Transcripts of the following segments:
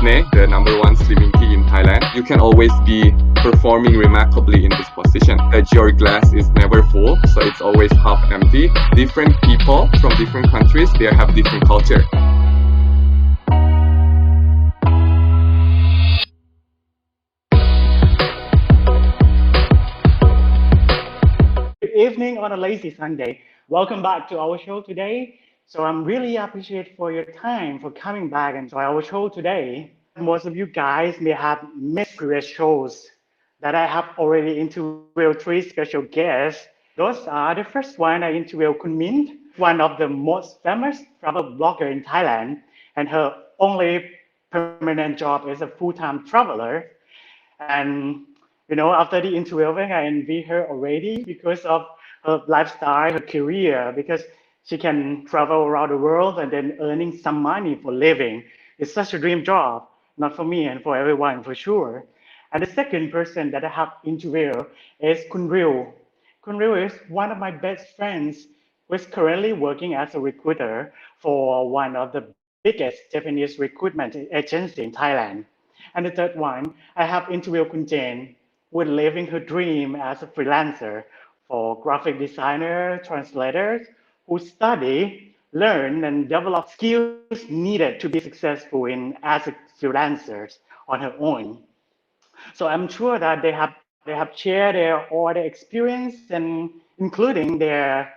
Ne, the #1 slimming tea in Thailand, you can always be performing remarkably in this position. That your glass is never full, so it's always half empty. Different people from different countries, they have different culture. Good evening on a lazy Sunday. Welcome back to our show today. So I'm really appreciate for your time for coming back and join our show today. Most of you guys may have missed previous shows that I have already interviewed three special guests. Those are the first one I interviewed Kun Mint, one of the most famous travel blogger in Thailand, and her only permanent job is a full-time traveler. And after the interviewing, I envy her already because of her lifestyle, her career, because she can travel around the world and then earning some money for living. It's such a dream job, not for me and for everyone for sure. And the second person that I have interviewed is Kunril. Kunril is one of my best friends who is currently working as a recruiter for one of the biggest Japanese recruitment agency in Thailand. And the third one, I have interviewed Kun Jane, who is living her dream as a freelancer for graphic designer, translators, who study, learn, and develop skills needed to be successful in as a freelancer on her own. So I'm sure that they have shared all their experience and including their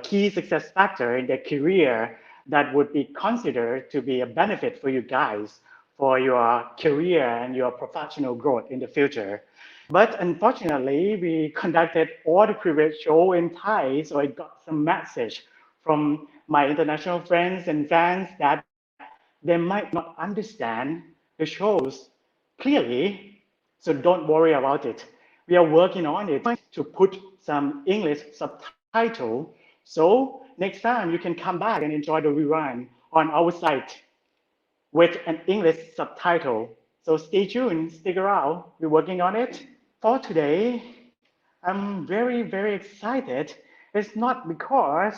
key success factor in their career that would be considered to be a benefit for you guys for your career and your professional growth in the future. But unfortunately, we conducted all the previous show in Thai, so I got some message from my international friends and fans that they might not understand the shows clearly, so don't worry about it. We are working on it to put some English subtitle. So next time you can come back and enjoy the rerun on our site with an English subtitle. So stay tuned, stick around. We're working on it. For today, I'm very, very excited. It's not because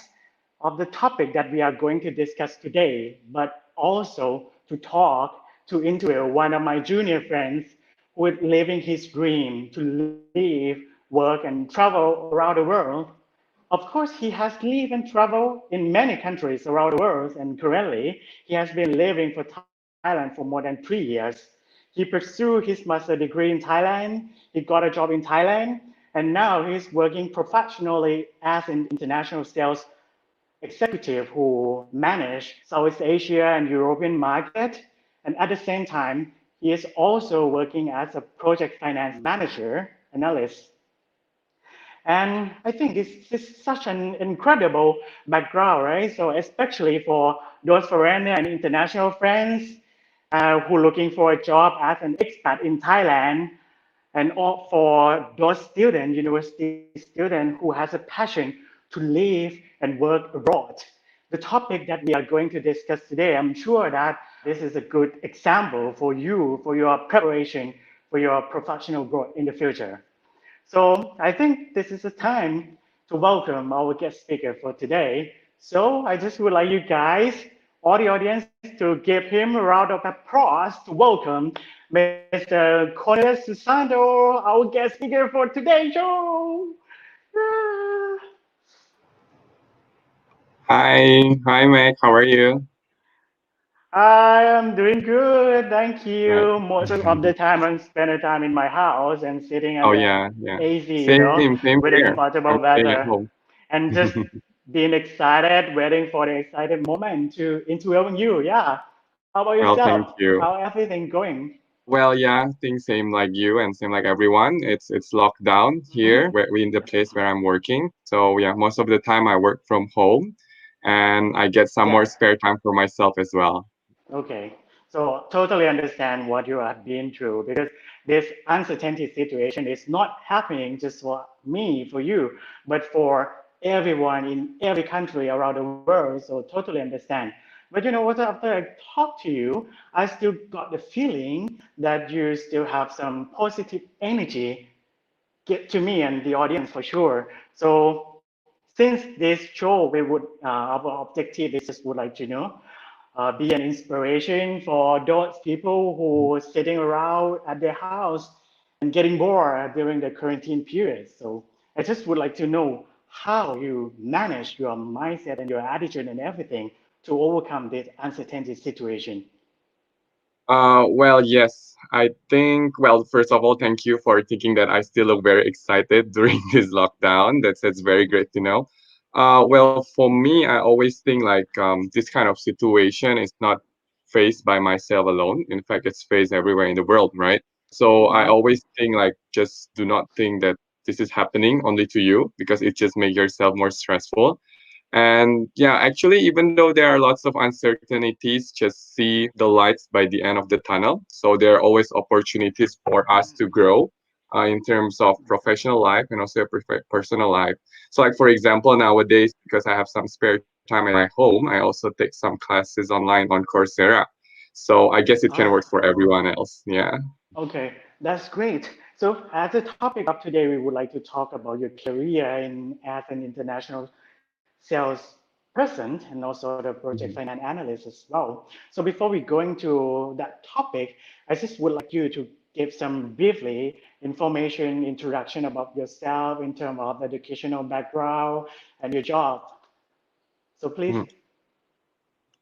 of the topic that we are going to discuss today, but also to talk to interview one of my junior friends who is living his dream to live, work, and travel around the world. Of course, he has lived and traveled in many countries around the world, and currently he has been living for Thailand for more than 3 years. He pursued his master degree in Thailand, he got a job in Thailand, and now he's working professionally as an international sales executive who manage Southeast Asia and European market. And at the same time, he is also working as a project finance manager, analyst. And I think this is such an incredible background, right? So especially for those foreigner and international friends who are looking for a job as an expat in Thailand, and all for those students, university students who has a passion to live and work abroad. The topic that we are going to discuss today, I'm sure that this is a good example for you, for your preparation, for your professional growth in the future. So I think this is the time to welcome our guest speaker for today. So I just would like you guys, all the audience, to give him a round of applause to welcome Mr. Cornelius Susanto, our guest speaker for today's show. Ah. Hi, Meg. How are you? I am doing good, thank Right. you. Most of the time I'm spending time in my house and sitting Oh under yeah, yeah. AC, Same with the here. comfortable I'm staying at weather. home. And just being excited, waiting for the excited moment to interview you. Yeah. How about Well, yourself? thank How you. everything going? Well, yeah, things same like you and same like everyone. It's locked down here, Mm-hmm. where we in the place where I'm working. So yeah, most of the time I work from home, and I get some more Yeah. spare time for myself as well. Okay. So totally understand what you have been through because this uncertainty situation is not happening just for me, for you, but for everyone in every country around the world. So totally understand. But you know what? After I talk to you, I still got the feeling that you still have some positive energy get to me and the audience for sure. So since this show, we would our objective is just would like to know be an inspiration for those people who are sitting around at their house and getting bored during the quarantine period. So I just would like to know how you manage your mindset and your attitude and everything to overcome this uncertainty situation. Well, yes, I think, well, first of all, thank you for thinking that I still look very excited during this lockdown. That's very great to know. Well, for me, I always think like this kind of situation is not faced by myself alone. In fact, it's faced everywhere in the world, right? So I Mm-hmm. always think like just do not think that this is happening only to you because it just makes yourself more stressful. And yeah, actually, even though there are lots of uncertainties, just see the lights by the end of the tunnel. So there are always opportunities for us to grow in terms of professional life and also personal life. So, like for example, nowadays, because I have some spare time at my home, I also take some classes online on Coursera. So I guess it can work Ah, for everyone else. Yeah. okay, that's great. So, as a topic of today, we would like to talk about your career in as an international sales person and also the project Mhm. finance analyst as well. So, before we go into that topic, I just would like you to give some briefly information, introduction about yourself in terms of educational background and your job. So, please. Mhm.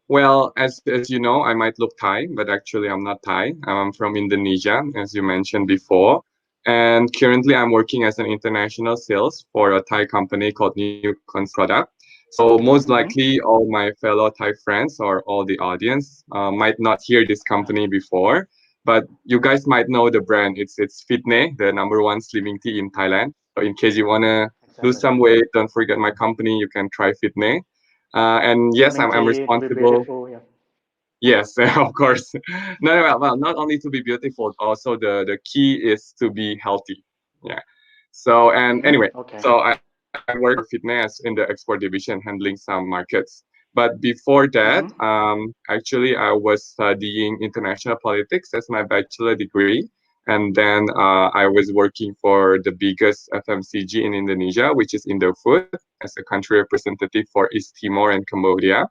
Well, as you know, I might look Thai, but actually I'm not Thai. I'm from Indonesia, as you mentioned before. And currently I'm working as an international sales for a Thai company called New Construct. So most Mm-hmm. likely all my fellow Thai friends or all the audience might not hear this company before, but you guys might know the brand. It's Fitne, the number one slimming tea in Thailand. So in case you wanna lose Exactly. some weight, don't forget my company. You can try Fitne. And yes, Slimming I'm tea to be responsible. beautiful. Yeah. Yes, of course. No, no, well, not only to be beautiful, also the key is to be healthy. Yeah. So and Mm-hmm. anyway, Okay. so I work for fitness in the export division, handling some markets. But before that, Mm-hmm. actually, I was studying international politics as my bachelor degree, and then I was working for the biggest FMCG in Indonesia, which is Indofood, as a country representative for East Timor and Cambodia.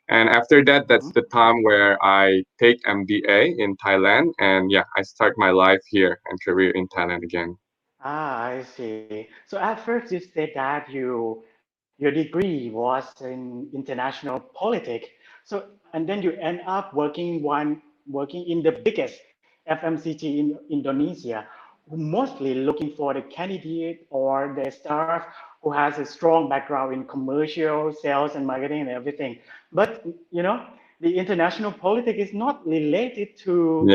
And after that, Mm-hmm. that's the time where I take MBA in Thailand. And yeah, I start my life here and career in Thailand again. Ah, I see. So at first you said that your degree was in international politics. So and then you end up working in the biggest FMCG in Indonesia, who mostly looking for the candidate or the staff who has a strong background in commercial, sales, and marketing and everything. But you know, the international politics is not related Yes. to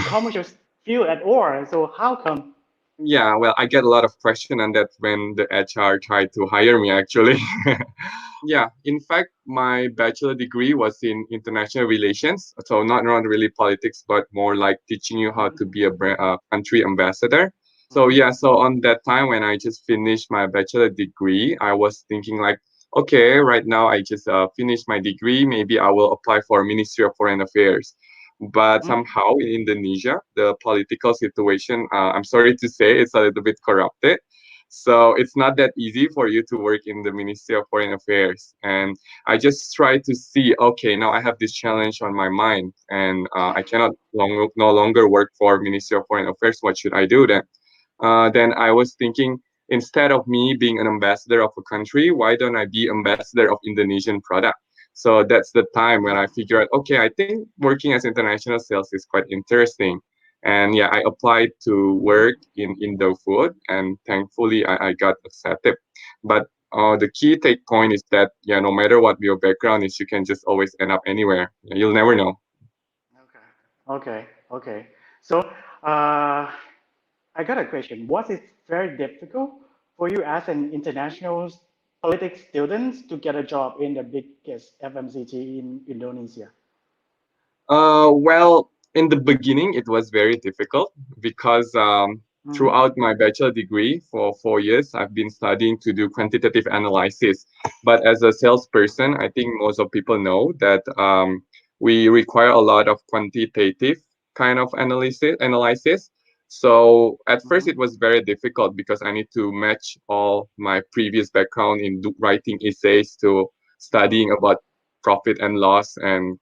commercial field at all. So how come? Yeah, well, I get a lot of question on that when the HR tried to hire me actually. Yeah, in fact, my bachelor degree was in international relations, so not really politics, but more like teaching you how to be a country ambassador. So Mm-hmm. yeah, so on that time when I just finished my bachelor degree, I was thinking like, okay, right now I just finished my degree, maybe I will apply for Ministry of Foreign Affairs. But Mm-hmm. somehow in Indonesia, the political situation, I'm sorry to say, it's a little bit corrupted. So it's not that easy for you to work in the Ministry of Foreign Affairs. And I just try to see, okay, now I have this challenge on my mind, and I cannot no longer work for Ministry of Foreign Affairs. What should I do then? Then I was thinking, instead of me being an ambassador of a country, why don't I be ambassador of Indonesian product? So that's the time when I figure out, okay, I think working as international sales is quite interesting. And yeah, I applied to work in Indo Food, and thankfully I got accepted. But the key take point is that yeah, no matter what your background is, you can just always end up anywhere. You'll never know. Okay. Okay. Okay. So, uh, I got a question. Was it very difficult for you as an international politics student to get a job in the biggest FMCG in Indonesia? Well, in the beginning, it was very difficult because Mm-hmm. throughout my bachelor degree for 4 years, I've been studying to do quantitative analysis. But as a salesperson, I think most of people know that we require a lot of quantitative kind of analysis. So at first, Mm-hmm. it was very difficult because I need to match all my previous background in writing essays to Mm-hmm. studying about profit and loss and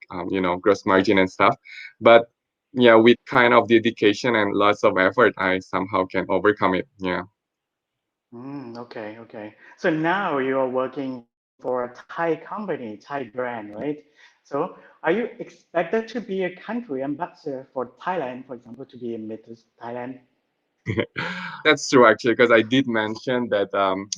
gross margin and stuff. But yeah, with kind of dedication and lots of effort, I somehow can overcome it. Yeah. Okay, okay. So now you are working for a Thai company, Thai brand, right? So are you expected to be a country ambassador for Thailand, for example, to be a Mrs. Thailand? That's true actually, because I did mention that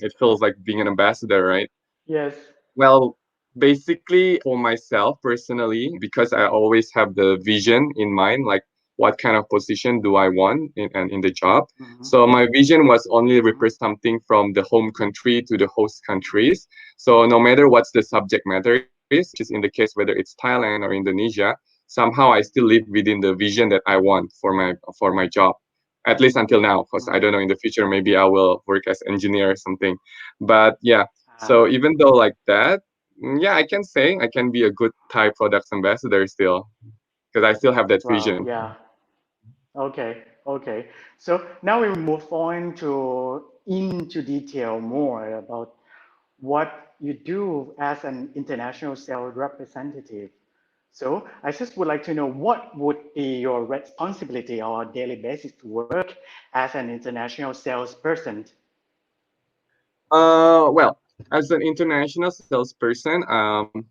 it feels like being an ambassador, right? Yes. Well, basically for myself personally, because I always have the vision in mind, like what kind of position do I want in the job. Mm-hmm. So my vision was only Mm-hmm. represent something from the home country to the host countries. So no matter what's the subject matter is, which is in the case whether it's Thailand or Indonesia, somehow I still live within the vision that I want for my job. At least until now, because I Mm-hmm. don't know in the future maybe I will work as engineer or something. But yeah, so Ah, even though like that, yeah, I can say I can be a good Thai products ambassador still because I still have that wow, vision. yeah. Okay, okay. So now we move on to into detail more about what you do as an international sales representative. So I just would like to know what would be your responsibility on a daily basis to work as an international salesperson? Well, as an international salesperson,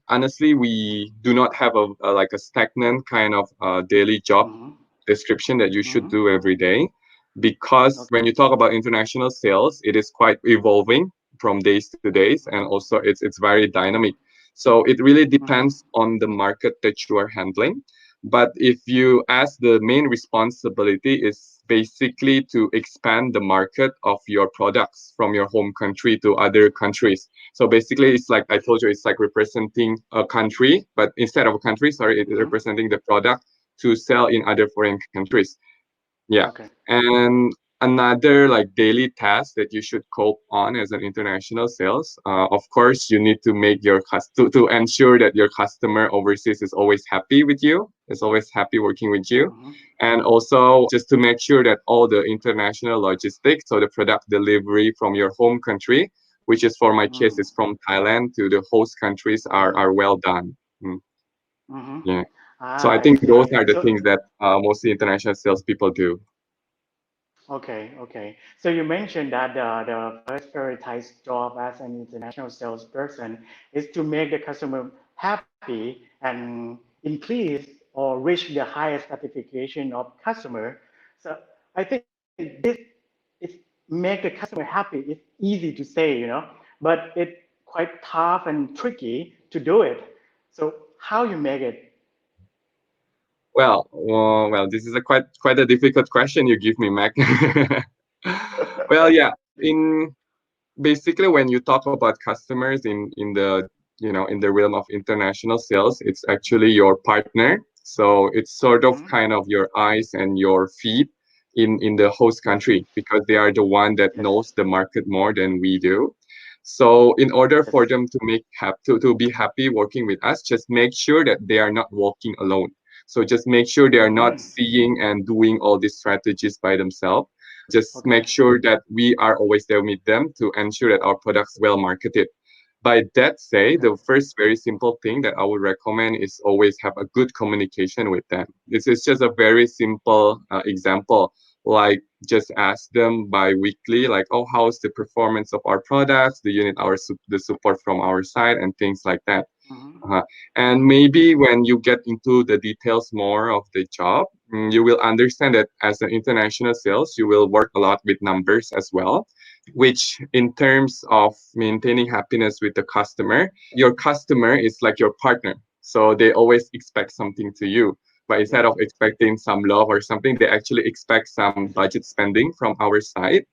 honestly, we do not have a like a stagnant kind of daily job Mm-hmm. description that you should Mm-hmm. do every day, because when Okay. you talk about international sales, it is quite evolving from days to days, and Mm-hmm. also it's very dynamic. So it really Mm-hmm. depends on the market that you are handling. But if you ask, the main responsibility is basically to expand the market of your products from your home country to other countries. So basically, it's like I told you, it's like representing a country, but instead of a country, sorry, it's Mm-hmm. representing the product to sell in other foreign countries. Yeah. Okay. And another like daily task that you should cope on as an international sales, of course, you need to make your to ensure that your customer overseas is always happy with you, is always happy working with you. Mm-hmm. And also just to make sure that all the international logistics, so the product delivery from your home country, which is for my case Mm-hmm. is from Thailand to the host countries Mm-hmm. are well done. Mm, Mm-hmm. yeah. So Ah, I I think see. those are the So things that mostly international salespeople do. okay, okay. So you mentioned that the first prioritized job as an international salesperson is to make the customer happy and increase or reach the highest satisfaction of customer. So I think this is make the customer happy. It's easy to say, but it's quite tough and tricky to do it. So how you make it? Well, this is a quite a difficult question you give me, Mac. Well, yeah, in basically when you talk about customers in the in the realm of international sales, it's actually your partner. So it's sort of Mm-hmm. kind of your eyes and your feet in the host Yes, country, because they are the one that yes, knows the market more than we do. So in order for yes. them to to be happy working with us, just make sure that they are not walking alone. So just make sure they are not Mm-hmm. seeing and doing all these strategies by themselves. Just make Okay, sure that we are always there with them to ensure that our products well marketed. By that say, okay. the first very simple thing that I would recommend is always have a good communication with them. This is just a very simple example, like just ask them bi-weekly, like, oh, how's the performance of our products? Do you need the support from our side and things like that? Mm-hmm. Uh-huh. And maybe when you get into the details more of the job, you will understand that as an international sales, you will work a lot with numbers as well, which in terms of maintaining happiness with the customer, your customer is like your partner. So they always expect something to you. But instead Yes. of expecting some love or something, they actually expect some Yes. budget spending from our side.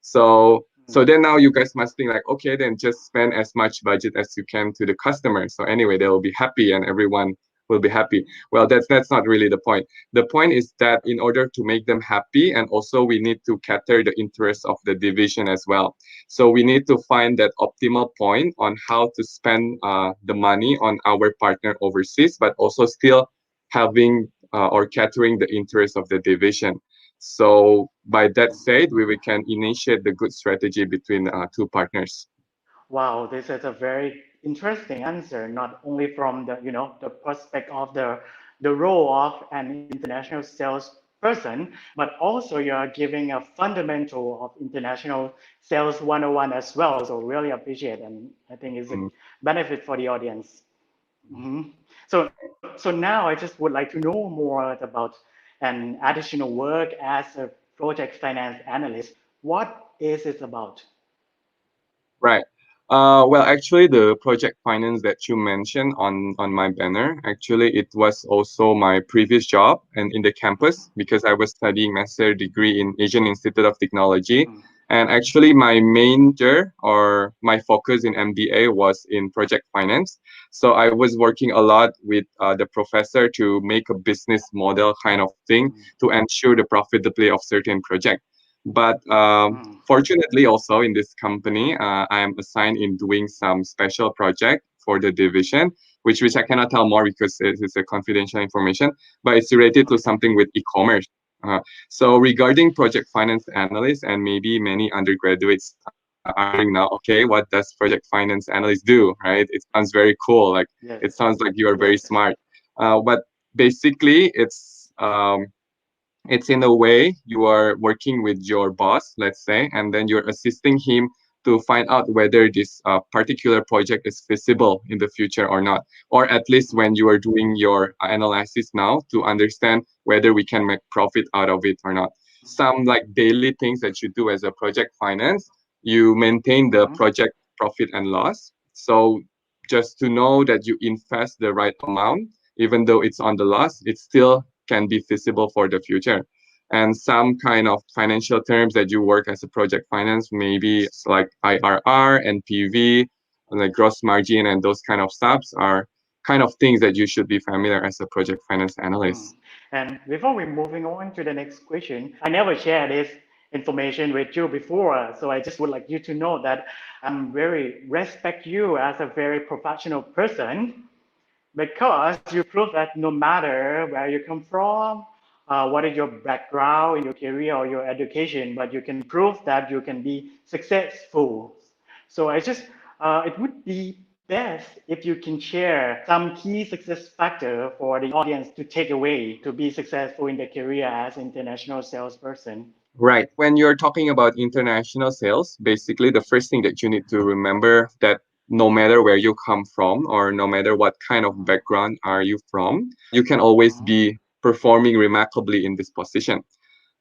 So Mm. then now you guys must think like, okay, then just spend as much budget as you can to the customer. So anyway, they will be happy and everyone will be happy. Well, that's not really the point. The point is that in order to make them happy, and also we need to cater the interest of the division as well. So we need to find that optimal point on how to spend the money on our partner overseas, but also still having or catering the interest of the division. So by that said, we can initiate the good strategy between two partners. Wow, this is a very interesting answer, not only from the the prospect of the role of an international sales person, but also you are giving a fundamental of international sales 101 as well. So really appreciate, and I think it's a Mm. benefit for the audience. Mhm. So now I just would like to know more about an additional work as a project finance analyst. What is it about? Right. Well, actually, the project finance that you mentioned on my banner, actually, it was also my previous job and in the campus because I was studying master degree in Asian Institute of Technology. Mm, And actually, my major or my focus in MBA was in project finance. So I was working a lot with the professor to make a business model kind of thing mm, to ensure the profitability of certain project. But mm, fortunately, also in this company, I am assigned in doing some special project for the division, which I cannot tell more because it is a confidential information, but it's related to okay. something with e-commerce. So regarding project finance analyst, and maybe many undergraduates are asking now, okay, what does project finance analyst do, right? It sounds very cool, like Yes. it sounds like you are very Yes. smart. But basically, it's in a way you are working with your boss, let's say, and then you're assisting him to find out whether this particular project is feasible in the future or not, or at least Mm, when you are doing your analysis now to understand whether we can make profit out of it or not. Some like daily things that you do as a project finance, you maintain the mm, project profit and loss. So just to know that you invest the right amount, even though it's on the loss, it still can be feasible for the future. And some kind of financial terms that you work as a project finance, maybe it's like IRR and PV, like gross margin and those kind of stuffs are kind of things that you should be familiar as a project finance mm. analyst. And before we moving on to the next question, I never shared this information with you before, so I just would like you to know that I'm very respect you as a very professional person because you prove that no matter where you come from, what is your background in your career or your education, but you can prove that you can be successful. So it would be best if you can share some key success factor for the audience to take away to be successful in their career as international salesperson. Right. When you're talking about international sales, basically the first thing that you need to remember that no matter where you come from or no matter what kind of background are you from, you can always Mhm, be performing remarkably in this position.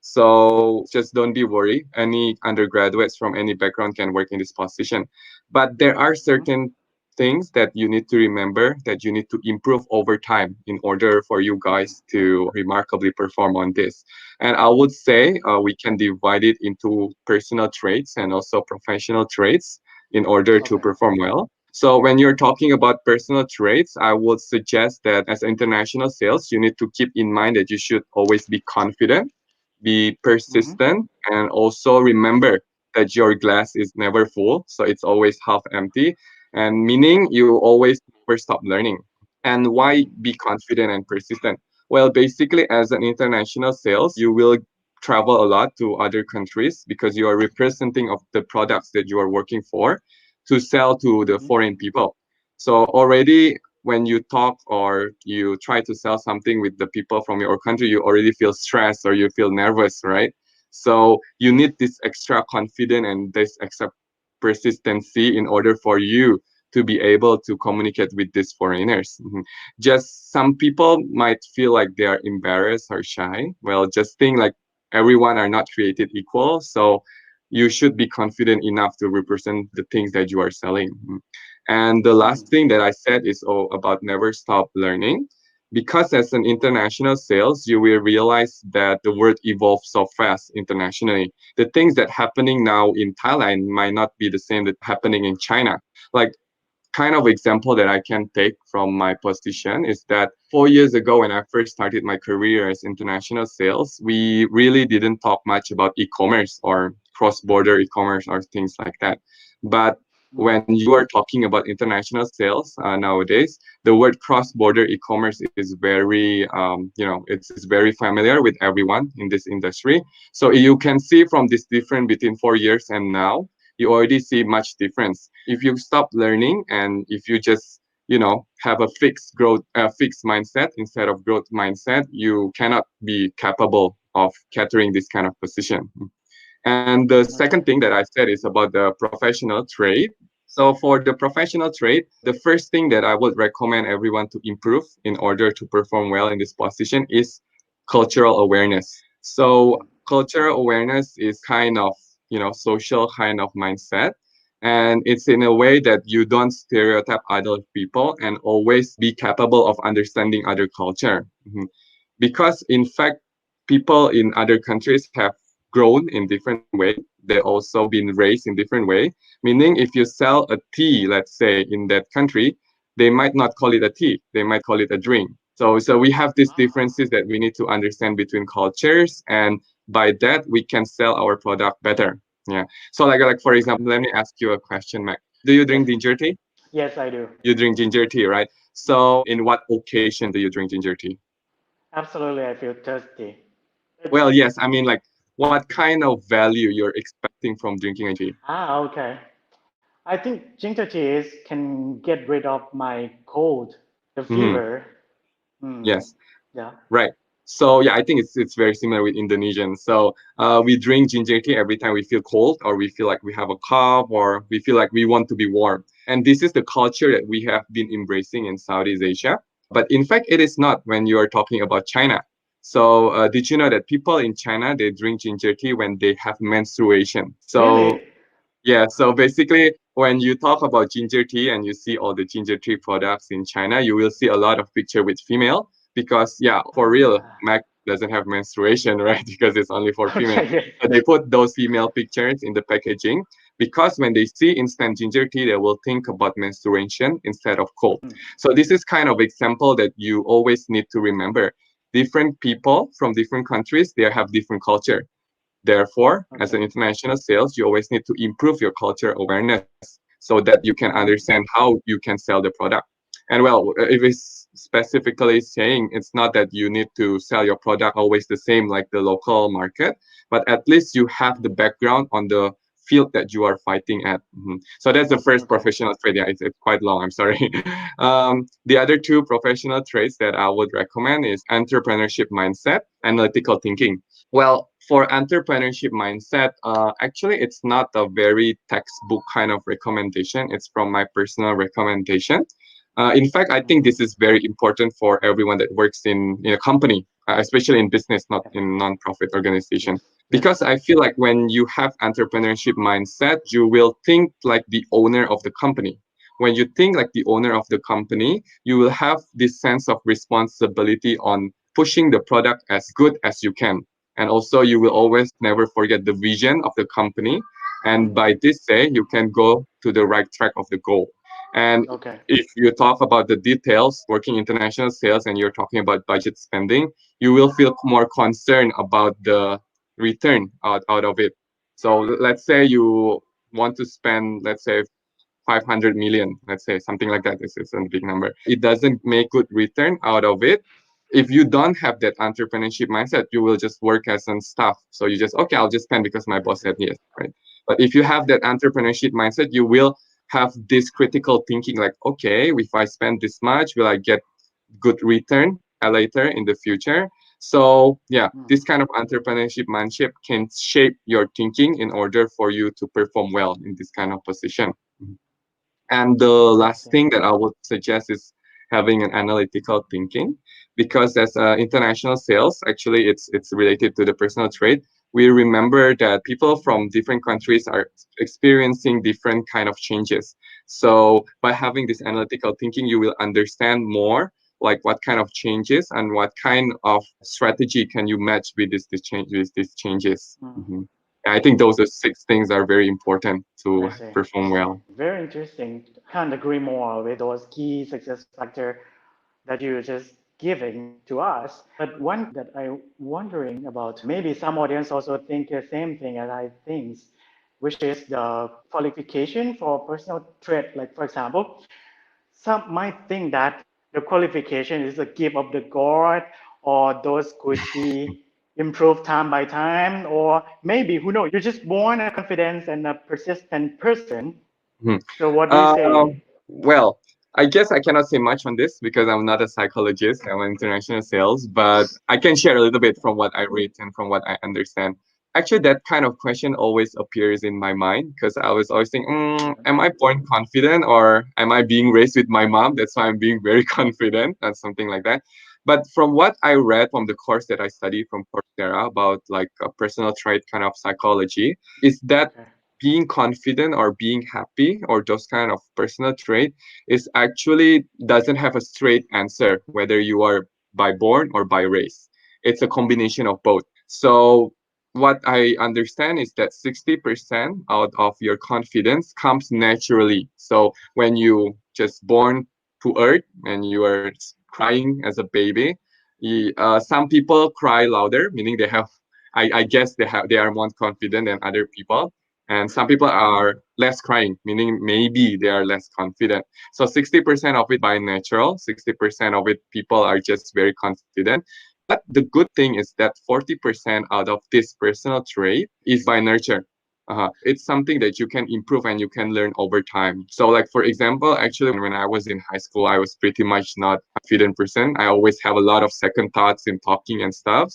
So just don't be worried. Any undergraduates from any background can work in this position. But there are mhm, certain things that you need to remember that you need to improve over time in order for you mhm. guys to remarkably perform on this. And I would say we can divide it into personal traits and also professional traits in order to Okay. perform well. So when you're talking about personal traits, I would suggest that as international sales, you need to keep in mind that you should always be confident, be Mhm, persistent, and also remember that your glass is never full, so it's always half empty, and meaning you always never stop learning. And why mhm, be confident and persistent? Well, basically, as an international sales, you will travel a lot to other countries because you are representing of the products that you are working for to sell to the mhm, foreign people. So already when you talk or you try to sell something with the people from your country, you already feel stressed or you feel nervous, right? So you need this extra confidence and this extra persistency in order for you to be able to communicate with these foreigners. Mhm. Just some people might feel like they are embarrassed or shy. Well, just think like everyone are not created equal. So you should be confident enough to represent the things that you are selling. Mhm. And the last mhm, thing that I said is about never stop learning. Because as an international sales, you will realize that the world evolves so fast internationally. The things that happening now in Thailand might not be the same that happening in China. Like kind of example that I can take from my position is that 4 years ago, when I first started my career as international sales, we really didn't talk much about e-commerce or cross-border e-commerce or things like that. But when mhm, you are talking about international sales nowadays, the word cross-border e-commerce is very, it's very familiar with everyone in this industry. So you can see from this difference between 4 years and now, you already see much difference. If you stop learning and if you just have a fixed mindset instead of growth mindset, you cannot be capable of catering this kind of position. And the second Okay. thing that I said is about the professional trait. So for the professional trait, the first thing that I would recommend everyone to improve in order to perform well in this position is cultural awareness. So Mm. cultural awareness is kind of, social kind of mindset. And it's in a way that you don't stereotype other people and always be capable of understanding other culture. Because in fact, people in other countries have grown in different way. They also been raised in different way. Meaning, if you sell a tea, let's say in that country, they might not call it a tea. They might call it a drink. So we have these Ah, differences that we need to understand between cultures, and by that we can sell our product better. Yeah. So like for example, let me ask you a question, Mac. Do you yes. drink ginger tea? Yes, I do. You drink ginger tea, right? So in what occasion do you drink ginger tea? Absolutely, I feel thirsty. But, Well, yes. I mean, like, what kind of value you're expecting from drinking a tea? okay. I think ginger tea can get rid of my cold, the Hmm. fever. Hmm. Yes. Yeah. Right. So yeah, I think it's very similar with Indonesian. So we drink ginger tea every time we feel cold or we feel like we have a cough or we feel like we want to be warm. And this is the culture that we have been embracing in Southeast Asia. But in fact, it is not when you are talking about China. So did you know that people in China they drink ginger tea when they have menstruation? So Really? yeah, so basically, when you talk about ginger tea and you see all the ginger tea products in China, you will see a lot of picture with female because, yeah, for real, Ah. Mac doesn't have menstruation, right? Because it's only for female. Okay. Yes. So they put those female pictures in the packaging because when they see instant ginger tea, they will think about menstruation instead of cold. Mm. So this is kind of example that you always need to remember. Different people from different countries, they have different culture. Therefore, as Okay. an international sales, you always need to improve your culture awareness so that you can Mm. understand how you can sell the product. And well, if it's specifically saying it's not that you need to sell your product always the same like the local market, but at least you have the background on the field that you are fighting at. So that's the first Okay. professional trait. Yeah, it's quite long. I'm sorry. The other two professional traits that I would recommend is entrepreneurship mindset, analytical thinking. Well, for entrepreneurship mindset, actually, it's not a very textbook kind of recommendation. It's from my personal recommendation. In fact, I think Mm. this is very important for everyone that works in a company, especially in business, not Yeah. in non-profit organization. Yes. Yes. Because I feel like when you have entrepreneurship mindset, you will think like the owner of the company. When you think like the owner of the company, you will have this sense of responsibility on pushing the product as good as you can, and also you will always never forget the vision of the company, and by this way you can go to the right track of the goal. And Okay. if you talk about the details working international sales and you're talking about budget spending, you will feel more concerned about the return out of it. So let's say you want to spend, let's say, 500 million, let's say something like that. This is a big number. It doesn't make good return out of it. If you don't have that entrepreneurship mindset, you will just work as a staff. So you just, okay, I'll just spend because my I boss see. said yes, right? But if you have that entrepreneurship mindset, you will have this critical thinking like, okay, if I spend this much, will I get good return later in the future? So yeah, Mm. this kind of entrepreneurship mindset can shape your thinking in order for you to perform well in this kind of position. And the I last see. thing that I would suggest is having an analytical thinking, because as international sales, actually, it's related to the personal trait. We remember that people from different countries are experiencing different kind of changes. So by having this analytical thinking, you will understand more like what kind of changes and what kind of strategy can you match with these changes. Mm. I think those are six things are very important I to see. I perform see. well. Very interesting. Can't agree more with those key success factor that you're just giving to us. But one that I'm wondering about, maybe some audience also think the same thing as I think, which is the qualification for personal trait. Like for example, some might think that the qualification is a gift of the God or those could be, improve time by time, or maybe who knows, you're just born a confident and a persistent person. Mhm. So what do you Um, say? well, I guess I cannot say much on this because I'm not a psychologist. I'm an international sales, but I can share a little bit from what I read and from what I understand. Actually, that kind of question always appears in my mind because I was always thinking, am I born confident or am I being raised with my mom? That's why I'm being very confident and something like that. But from what I read from the course that I studied from Coursera about like a personal trait kind of psychology, is that Okay. being confident or being happy or those kind of personal trait is actually doesn't have a straight answer whether you are by born or by race. It's a combination of both. So what I understand is that 60% out of your confidence comes naturally. So when you just born to earth and you are crying as a baby, some people cry louder, meaning they have I guess they are more confident than other people, and some people are less crying, meaning maybe they are less confident. So 60% of it by natural, 60% of it people are just very confident. But the good thing is that 40% out of this personal trait is by nurture. It's something that you can improve and you can learn over time. So, like for example, actually, when I was in high school, I was pretty much not a confident person. I always have a lot of second thoughts in talking and stuff.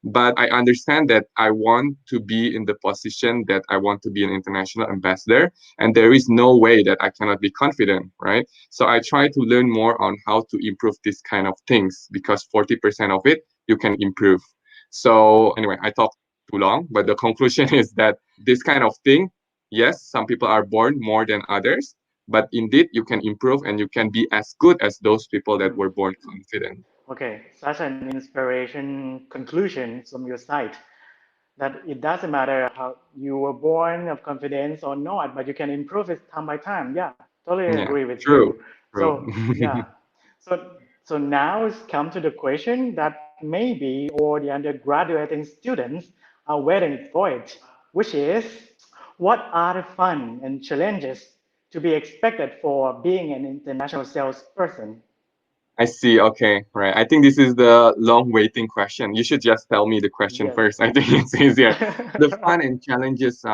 But I understand that I want to be in the position that I want to be an international ambassador, and there is no way that I cannot be confident, right? So I try to learn more on how to improve this kind of things because 40% of it you can improve. So anyway, I talked too long, but the conclusion is that this kind of thing, yes, some people are born more than others, but indeed you can improve and you can be as good as those people that were born confident. Okay, such an inspiration conclusion from your side that it doesn't matter how you were born of confidence or not, but you can improve it time by time. Yeah, totally Yeah, agree with true, you. true. So yeah, so now it's come to the question that maybe all the undergraduating students are waiting for it, which is what are the fun and challenges to be expected for being an international salesperson? I see. Okay, right. I think this is the long waiting question. You should just tell me the question Yes. first. I think it's easier. The fun and challenges.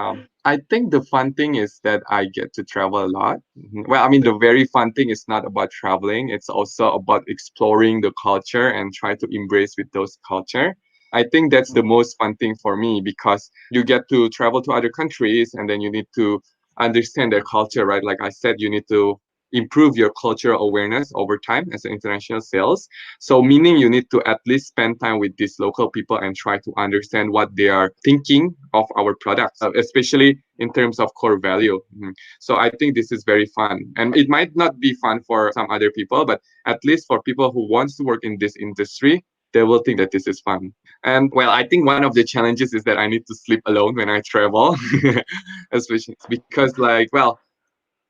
I think the fun thing is that I get to travel a lot. Well, I mean, the very fun thing is not about traveling. It's also about exploring the culture and try to embrace with those culture. I think that's the Mhm. most fun thing for me because you get to travel to other countries and then you need to understand their culture, right? Like I said, you need to improve your cultural awareness over time as an international sales. So meaning you need to at least spend time with these local people and try to understand what they are thinking of our products, especially in terms of core value. So I think this is very fun. And it might not be fun for some other people, but at least for people who wants to work in this industry, they will think that this is fun. And well, I think one of the challenges is that I need to sleep alone when I travel, especially because like, well,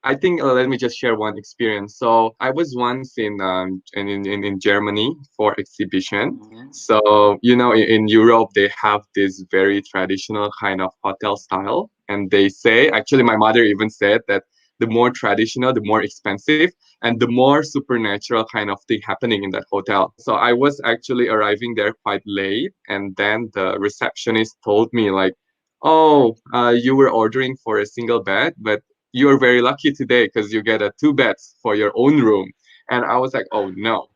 I think let me just share one experience. So I was once in Germany for exhibition. Mhm. So you know in Europe they have this very traditional kind of hotel style, and they say actually my mother even said that the more traditional, the more expensive, and the more supernatural kind of thing happening in that hotel. So I was actually arriving there quite late, and then the receptionist told me like, "Oh, you were ordering for a single bed, but you're very lucky today because you get a two beds for your own room." And I was like, oh no,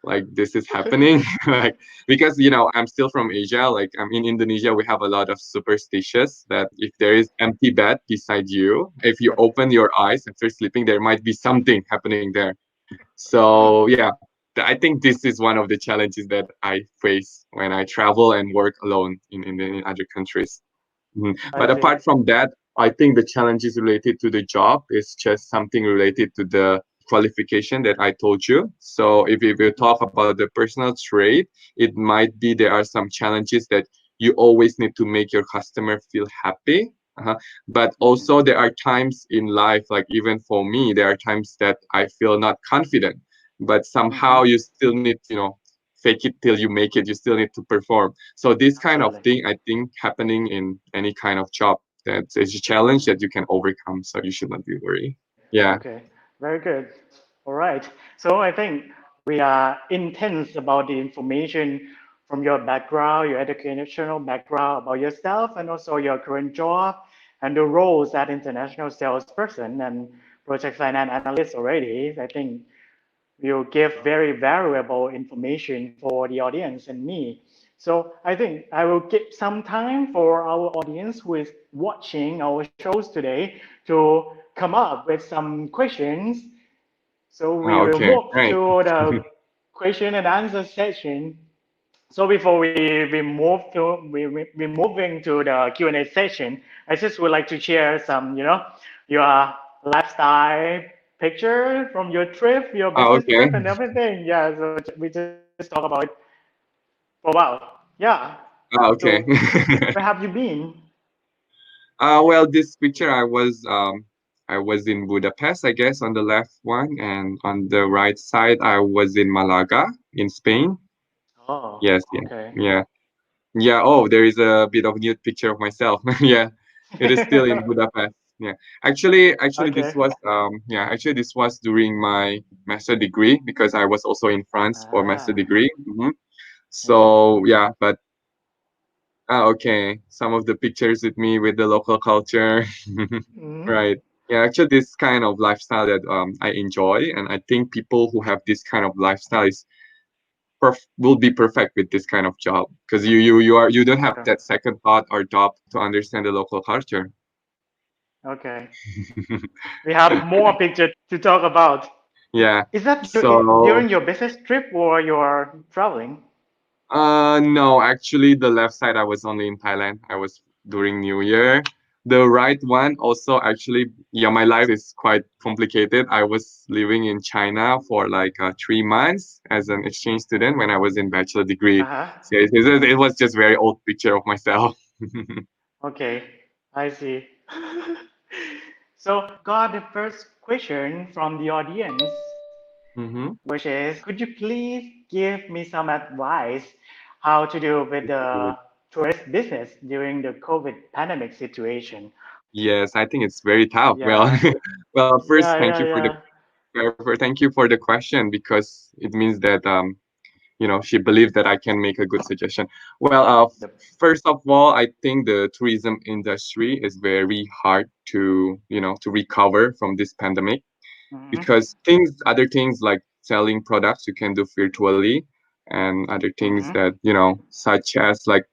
like this is happening. Like because I'm still from Asia, like I'm in Indonesia, we have a lot of superstitious that if there is empty bed beside you, if you open your eyes after sleeping, there might be something happening there. So yeah, I think this is one of the challenges that I face when I travel and work alone in other countries. I But see. apart from that, I think the challenges related to the job is just something related to the qualification that I told you. So if we talk about the personal trait, it might be there are some challenges that you always need to make your customer feel happy. But Mhm. also there are times in life, like even for me, there are times that I feel not confident, but somehow Mhm. you still need, fake it till you make it. You still need to perform. So this kind of Absolutely. thing, I think, happening in any kind of job, that is a challenge that you can overcome. So you should not be worried. Yeah. Okay. Very good. All right. So I think we are intense about the information from your background, your educational background about yourself, and also your current job and the roles as international salesperson and project finance analyst already. I think will give very valuable information for the audience and me. So I think I will give some time for our audience who is watching our shows today to come up with some questions. So we will Okay, move right. to the question and answer session. So before we moving to the Q&A session, I just would like to share some, your lifestyle picture from your trip, your business Okay. trip and everything. Yeah, so we just talk about it for a while. Yeah. Okay. So where have you been? Well, this picture I was in Budapest, I guess, on the left one, and on the right side I was in Malaga in Spain. Oh, Yes, yeah, okay. yeah, yeah. Oh, there is a bit of nude picture of myself. Yeah, it is still in Budapest. Yeah, actually, Okay. this was during my master degree because I was also in France for master Ah, degree. okay. So yeah, but okay, some of the pictures with me with the local culture. Mm, Right. Yeah, actually this kind of lifestyle that I enjoy, and I think people who have this kind of lifestyle is will be perfect with this kind of job because you don't have okay. that second thought or job to understand the local culture. Okay. We have more picture to talk about. Yeah. Is that So during your business trip or your traveling? no, actually, the left side I was only in Thailand. I was during New Year. The right one also actually, yeah, my life is quite complicated. I was living in China for like 3 months as an exchange student when I was in bachelor degree. Uh-huh. So it was just very old picture of myself. Okay, I see. So, got the first question from the audience, Mm-hmm. which is, could you please give me some advice how to deal with the tourist business during the COVID pandemic situation? Yes, I think it's very tough. Well, Yeah, well, first, yeah, yeah, yeah. thank you for the question because it means that she believed that I can make a good suggestion. Well, Yep. first of all, I think the tourism industry is very hard to to recover from this pandemic Mm-hmm. because other things like selling products you can do virtually, and other things Mm-hmm. that such as like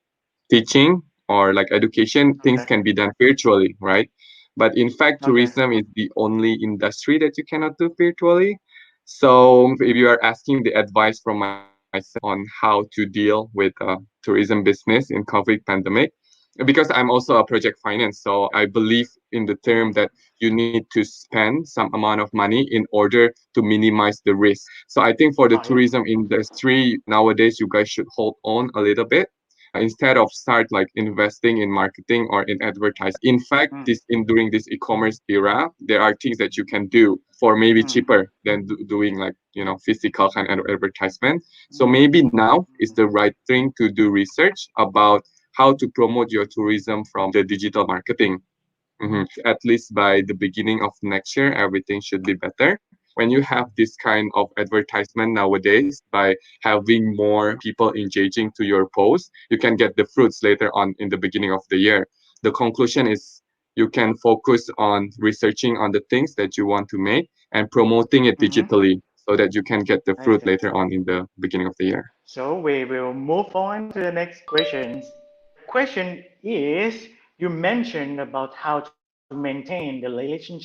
teaching or like education, things Okay. can be done virtually, right? But in fact, Okay. tourism is the only industry that you cannot do virtually. So if you are asking the advice from myself on how to deal with tourism business in COVID pandemic, because I'm also a project finance, so I believe in the term Mm-hmm. that you need to spend some amount of money in order to minimize the risk. So I think for the Oh, yeah. tourism industry nowadays, you guys should hold on a little bit instead of start like investing in marketing or in advertising. In fact, Mm, this in during this e-commerce era, there are things that you can do for maybe mm, cheaper than doing like physical kind of advertisement. So mm, maybe now is mm, the right thing to do research about how to promote your tourism from the digital marketing. At least by the beginning of next year, everything should be better. When you have this kind of advertisement nowadays, by having more people engaging to your post, you can get the fruits later on in the beginning of the year. The conclusion is you can focus on researching on the things that you want to make and promoting it mm-hmm. digitally so that you can get the I fruit see. later on in the beginning of the year. So we will move on to the next questions. The question is, you mentioned about how to maintain the relationship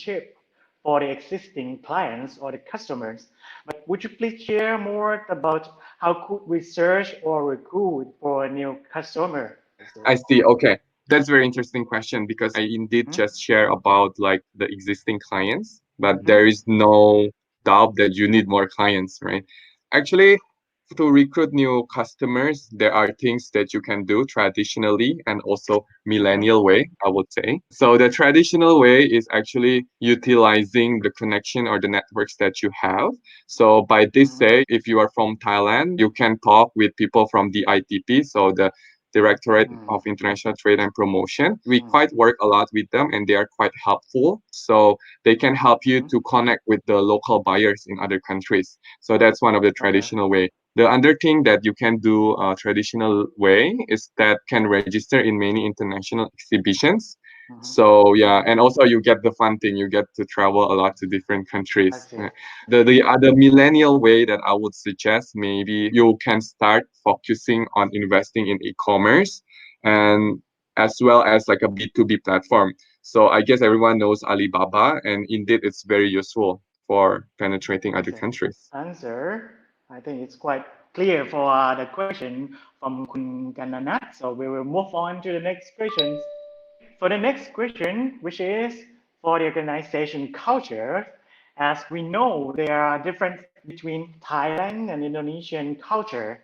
for the existing clients or the customers. But would you please share more about how could we search or recruit for a new customer? I see. Okay. That's very interesting question because I indeed Mm-hmm. just share about like the existing clients, but Mm-hmm. there is no doubt that you need more clients, right? Actually, to recruit new customers, there are things that you can do traditionally and also Mm-hmm. millennial way, I would say. So the traditional way is actually utilizing the connection or the networks that you have. So by this Mm-hmm. say, if you are from Thailand, you can talk with people from the ITP, so the Directorate of International Trade and Promotion. We quite work a lot with them and they are quite helpful. So they can help you Mm-hmm. to connect with the local buyers in other countries. So that's one of the Okay. traditional way. The other thing that you can do traditional way is that can register in many international exhibitions. Mhm. So yeah, and also you get the fun thing, you get to travel a lot to different I countries. see. The other millennial way that I would suggest, maybe you can start focusing on investing in e-commerce and as well as like a B2B platform. So I guess everyone knows Alibaba, and indeed it's very useful for penetrating other Okay. countries. Answer. I think it's quite clear for the question from Kun Kananat. So we will move on to the next question. For the next question, which is for the organization culture, as we know there are differences between Thailand and Indonesian culture.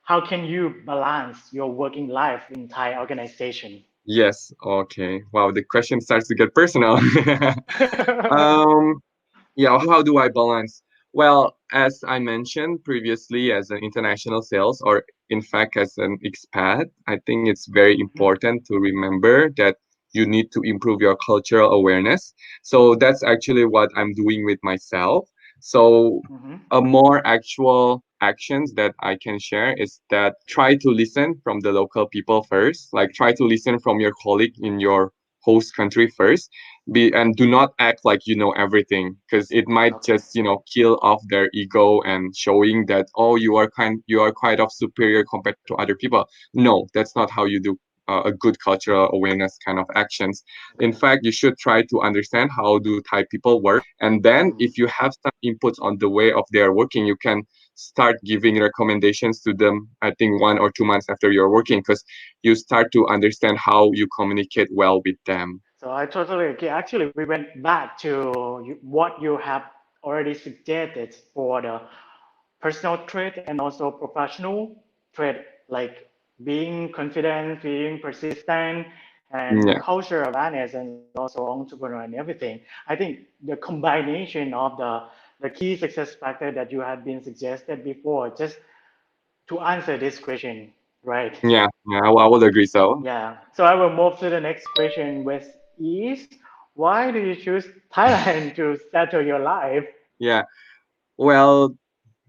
How can you balance your working life in Thai organization? Yes, okay. Wow, the question starts to get personal. um, yeah, how do I balance? Well, as I mentioned previously, as an international sales, or in fact, as an expat, I think it's very Mhm, important to remember that you need to improve your cultural awareness. So that's actually what I'm doing with myself. So mhm. a more actual actions that I can share is that try to listen from the local people first, like try to listen from your colleague in your host country first be and do not act like you know everything because it might Okay. just kill off their ego and showing that oh you are quite of superior compared to other people. No, that's not how you do a good cultural awareness kind of actions. In Okay. fact, you should try to understand how do Thai people work, and then Mm. if you have some inputs on the way of their working, you can start giving recommendations to them. I think 1 or 2 months after you're working, because you start to understand how you communicate well with them. So I totally agree. Actually, we went back to what you have already suggested for the personal trait and also professional trait, like being confident, being persistent, and Yeah. culture awareness, and also entrepreneur and everything. I think the combination of the key success factor that you had been suggested before, just to answer this question, right? Yeah, I would agree so. Yeah. So I will move to the next question, which is, why do you choose Thailand to settle your life? Yeah. Well,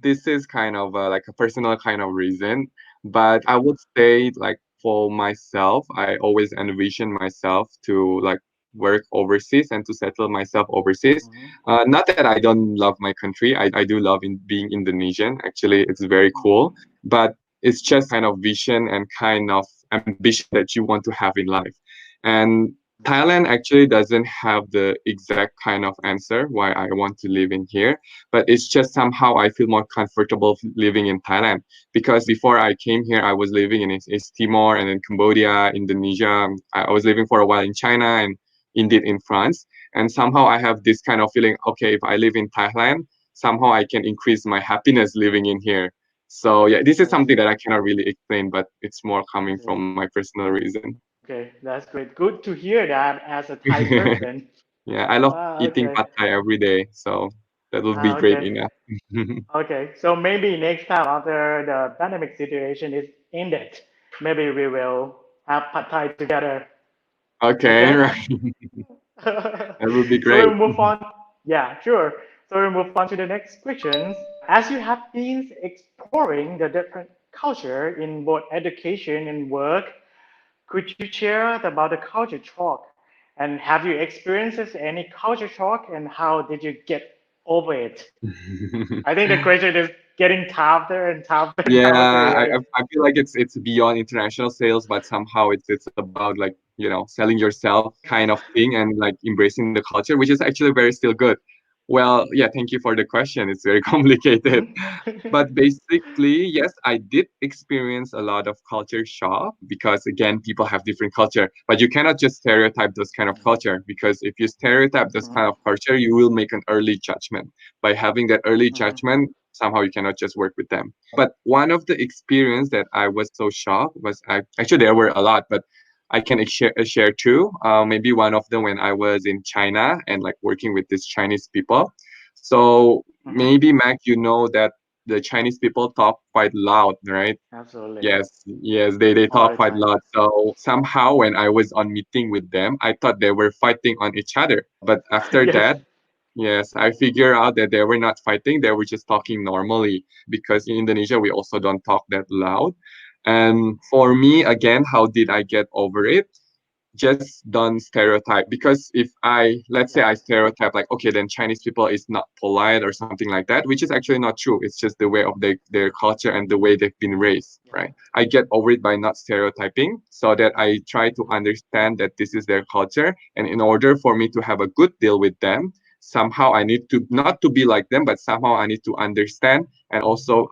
this is kind of like a personal kind of reason, but I would say like for myself, I always envision myself to like work overseas and to settle myself overseas. Mhm, Not that I don't love my country, I do love in being Indonesian. Actually, it's very mhm, cool, but it's just kind of vision and kind of ambition that you want to have in life. And mhm, Thailand actually doesn't have the exact kind of answer why I want to live in here, but it's just somehow I feel more comfortable living in Thailand because before I came here, I was living in East Timor and then Cambodia, Indonesia. I was living for a while in China and indeed in France. And somehow I have this kind of feeling, okay, if I live in Thailand, somehow I can increase my happiness living in here. So yeah, this is I something see. that I cannot really explain, but it's more I coming from see. my personal reason. Okay, that's great. Good to hear that as a Thai person. Yeah, I love Ah, eating okay. pad thai every day, so that will be Ah, great okay. enough. Okay. So maybe next time after the pandemic situation is ended, maybe we will have pad Thai together. Okay, Okay. right. That would be So great. we'll move on. Yeah, sure. So we'll move on to the next questions. As you have been exploring the different culture in both education and work, could you share about the culture shock? And have you experienced any culture shock and how did you get over it? I think the question is getting tougher and tougher and Yeah, tougher, I right? I I feel like it's beyond international sales, but somehow it's about like selling yourself kind of thing and like embracing the culture, which is actually very still good. Well, yeah, thank you for the question. It's very complicated. But Mm-hmm. basically, yes, I did experience a lot of culture shock because again, people have different culture, but you cannot just stereotype those kind of culture because if you stereotype this kind of culture, you will make an early judgment. By having that early Mm-hmm. judgment, somehow you cannot just work with them. But one of the experience that I was so shocked was actually there were a lot, but I can share two. Maybe one of them when I was in China and like working with these Chinese people. So Mm-hmm. maybe Mac, you know that the Chinese people talk quite loud, right? Absolutely. Yes, they All talk the quite time. loud. So somehow when I was on meeting with them, I thought they were fighting on each other. But after Yes. that, Yes, I figure out that they were not fighting, they were just talking normally because in Indonesia we also don't talk that loud. And for me, again, how did I get over it? Just don't stereotype, because if I, let's say I Yes. stereotype like, okay, then Chinese people is not polite or something like that, which is actually not true. It's just the way of their culture and the way they've been raised, right? I get over it by not stereotyping, so that I try to understand that this is their culture, and in order for me to have a good deal with them, somehow I need to not to be like them, but somehow I need to understand and also,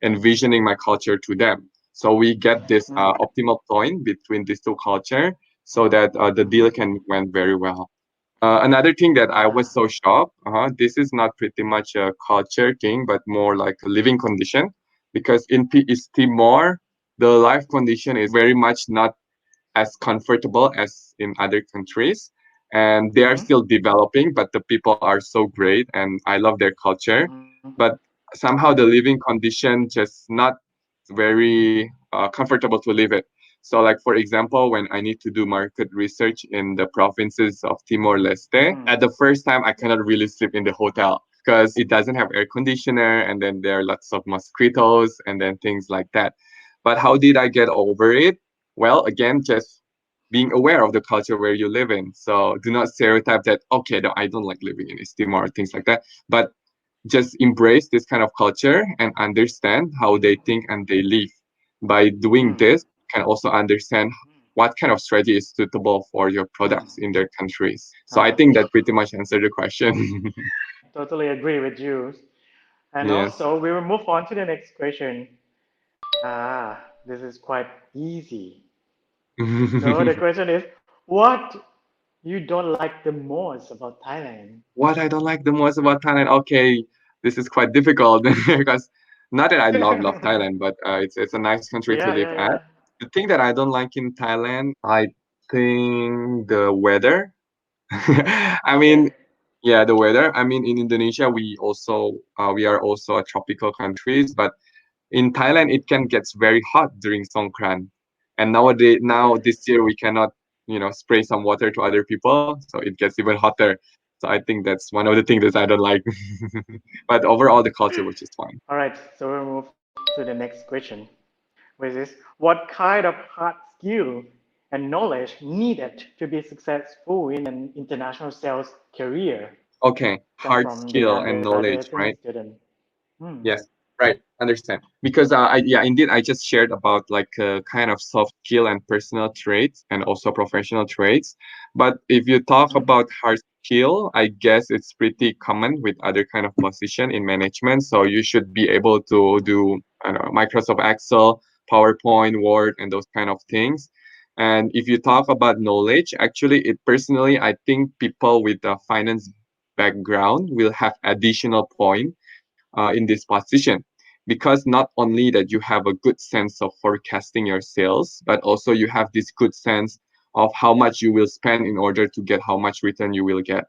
envisioning my culture to them. So we get this optimal point between these two culture, so that the deal can went very well. Another thing that I was Yeah. so shocked, this is not pretty much a culture thing, but more like a living condition, because in East Timor, the life condition is very much not as comfortable as in other countries, and they are Mm-hmm. still developing, but the people are so great, and I love their culture. Mm-hmm. But somehow the living condition just not very comfortable to live it. So, like for example, when I need to do market research in the provinces of Timor Leste, at the first time I cannot really sleep in the hotel because it doesn't have air conditioner, and then there are lots of mosquitoes and then things like that. But how did I get over it? Well, again, just being aware of the culture where you live in. So do not stereotype that, okay, no, I don't like living in East Timor, things like that. But just embrace this kind of culture and understand how they think and they live. By doing Mm. this, you can also understand what kind of strategy is suitable for your products in their countries. So I think that pretty much answered the question. Totally agree with you. And Yes. also, we will move on to the next question. This is quite easy. So the question is, what you don't like the most about Thailand? What I don't like the most about Thailand? Okay, this is quite difficult because not that I love Thailand, but it's a nice country to Yeah, live yeah, at. yeah. The thing that I don't like in Thailand, I think the weather. I mean, Okay. yeah, the weather. I mean, in Indonesia, we are also a tropical countries, but in Thailand, it can get very hot during Songkran. And now Okay. this year we cannot, spray some water to other people, so it gets even hotter. So I think that's one of the things that I don't like. But overall, the culture which is fine. All right. So we'll move to the next question, which is, what kind of hard skill and knowledge needed to be successful in an international sales career? Okay, Come hard from the skill and knowledge, graduating right? student. Hmm. Yes, right. Understand. Because indeed, I just shared about like kind of soft skill and personal traits and also professional traits. But if you talk about hard skill, I guess it's pretty common with other kind of position in management. So you should be able to do, I don't know, Microsoft Excel, PowerPoint, Word, and those kind of things. And if you talk about knowledge, actually, it personally, I think people with a finance background will have additional point in this position, because not only that you have a good sense of forecasting your sales, but also you have this good sense of how much you will spend in order to get how much return you will get.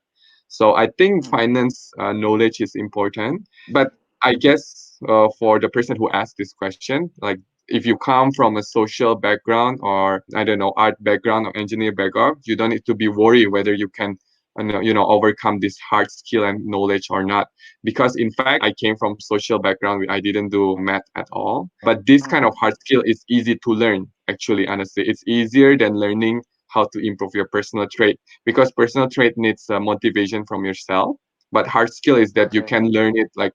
So I think finance knowledge is important. But I guess for the person who asked this question, like if you come from a social background or I don't know, art background or engineer background, you don't need to be worried whether you can overcome this hard skill and knowledge or not, because in fact I came from social background. I didn't do math at all, but this kind of hard skill is easy to learn. Actually, honestly, it's easier than learning how to improve your personal trait, because personal trait needs motivation from yourself, but hard skill is that you Okay. can learn it like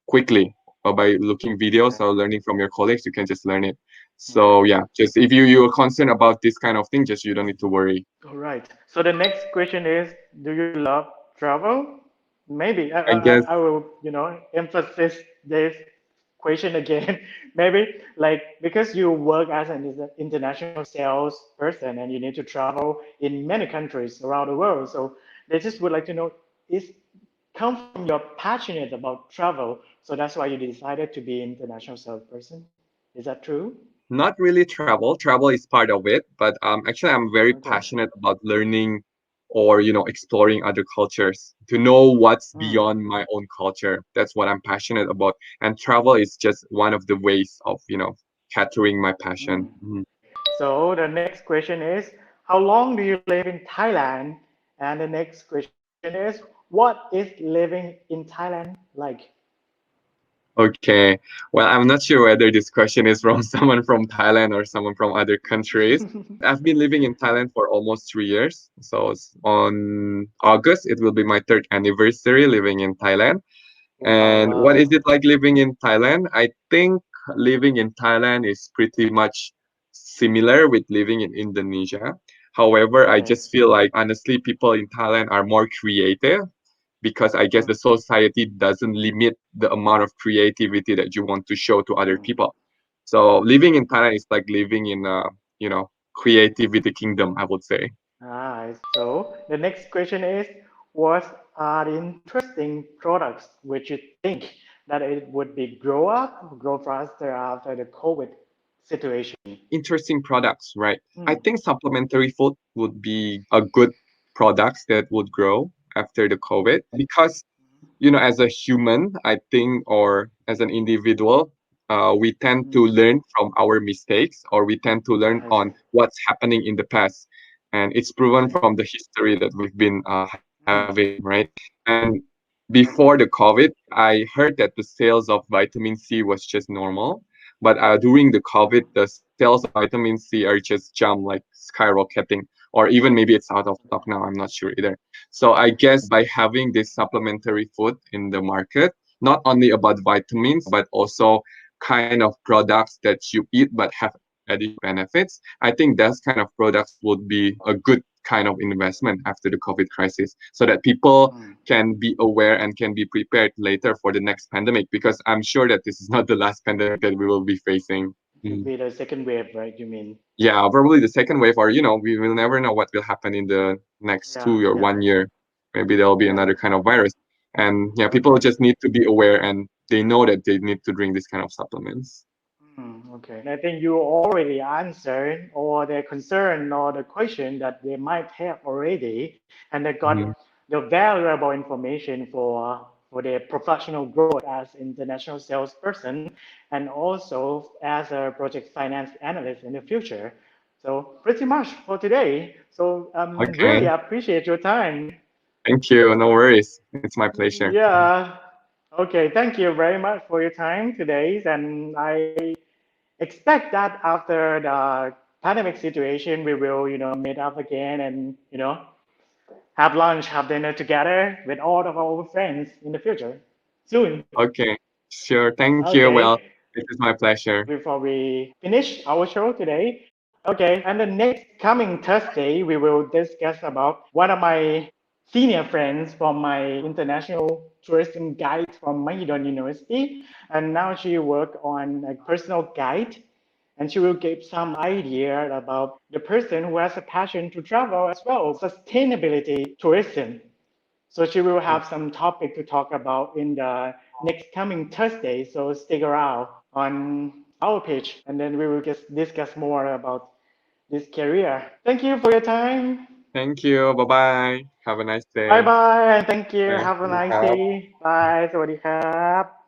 quickly, or by looking videos Okay. or learning from your colleagues you can just learn it. So yeah, just if you're concerned about this kind of thing, just you don't need to worry. All right. So the next question is, do you love travel? Maybe I guess. I will, emphasize this question again. Maybe like because you work as an international sales person and you need to travel in many countries around the world. So they just would like to know, is come from your passionate about travel, so that's why you decided to be international salesperson. Is that true? Not really travel. Travel is part of it, but actually, I'm very Okay. passionate about learning or exploring other cultures to know what's Hmm. beyond my own culture. That's what I'm passionate about, and travel is just one of the ways of capturing my passion. Mhm. So the next question is, how long do you live in Thailand? And the next question is, what is living in Thailand like? Okay. Well, I'm not sure whether this question is from someone from Thailand or someone from other countries. I've been living in Thailand for almost 3 years. So on August, it will be my third anniversary living in Thailand. Wow, And what is wow. it like living in Thailand? I think living in Thailand is pretty much similar with living in Indonesia. However, I Okay. just feel like honestly, people in Thailand are more creative because I guess the society doesn't limit the amount of creativity that you want to show to other Mm. people. So living in Thailand is like living in a, creativity kingdom, I would say. So the next question is, what are the interesting products which you think that it would be grow faster after the COVID situation? Interesting products, right? I Mm. think supplementary food would be a good products that would grow after the COVID because as a human, I think, or as an individual, we tend to Mm. learn from our mistakes, or we tend to learn Yes. on what's happening in the past. And it's proven Okay. from the history that we've been having, Mm. right? And before the COVID, I heard that the sales of vitamin C was just normal. But during the COVID, the sales of vitamin C are just jump like skyrocketing, or even maybe it's out of stock now. I'm not sure either. So I guess by having this supplementary food in the market, not only about vitamins, but also kind of products that you eat but have additional benefits, I think that kind of products would be a good kind of investment after the COVID crisis so that people Mm. can be aware and can be prepared later for the next pandemic because I'm sure that this is not the last pandemic that we will be facing. Could Mm. be the second wave, right? You mean? Yeah, probably the second wave, or we will never know what will happen in the next Yeah, 2 or 1 year. Maybe there'll be yeah. another kind of virus, and yeah, people Okay. just need to be aware and they know that they need to drink this kind of supplements. Okay. I think you already answered all the concern or the question that they might have already, and they got Mhm. the valuable information for their professional growth as international salesperson and also as a project finance analyst in the future. So pretty much for today. So really Okay, appreciate your time. thank you. No worries. It's my pleasure. Yeah. Okay. Thank you very much for your time today, and I expect that after the pandemic situation, we will, meet up again and, have lunch, have dinner together with all of our friends in the future soon. Okay, sure. Thank you. Okay. Well, it is my pleasure. Before we finish our show today, okay, and the next coming Thursday, we will discuss about one of my senior friends from my international tourism guide from Mahidol University, and now she work on a personal guide and she will give some idea about the person who has a passion to travel as well, sustainability tourism. So she will have some topic to talk about in the next coming Thursday. So stick around on our page, and then we will just discuss more about this career. Thank you for your time. Thank you. Bye bye. Have a nice Bye day. bye, and thank you. Bye. Have a nice day. Bye. สวัสดีครับ